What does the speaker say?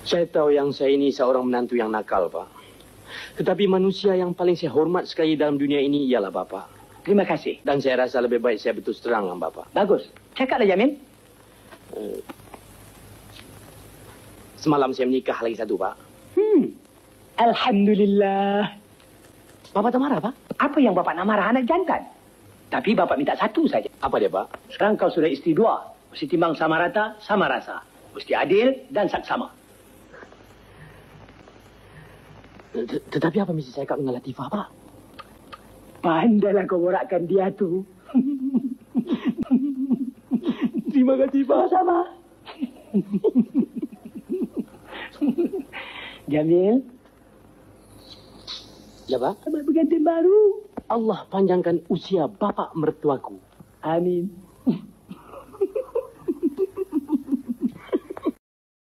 Saya tahu yang saya ini seorang menantu yang nakal, Pak. Tetapi manusia yang paling saya hormat sekali dalam dunia ini ialah Bapak. Terima kasih. Dan saya rasa lebih baik saya berterus terang dengan Bapak. Bagus. Cakaplah, Jamil. Semalam saya menikah lagi satu, Pak. Alhamdulillah. Bapak tak marah, Pak? Apa yang Bapak nak marah anak jantan? Tapi Bapak minta satu saja. Apa dia, Pak? Sekarang kau sudah isteri dua. Mesti timbang sama rata, sama rasa. Mesti adil dan saksama. Tetapi apa mesti saya cakap dengan Latifah, Pak? Pandailah kau borakkan dia tu. Terima kasih, Pak. Sama. Jamil. Ya, Pak? Selamat berganti baru. Allah panjangkan usia Bapak mertuaku. Amin.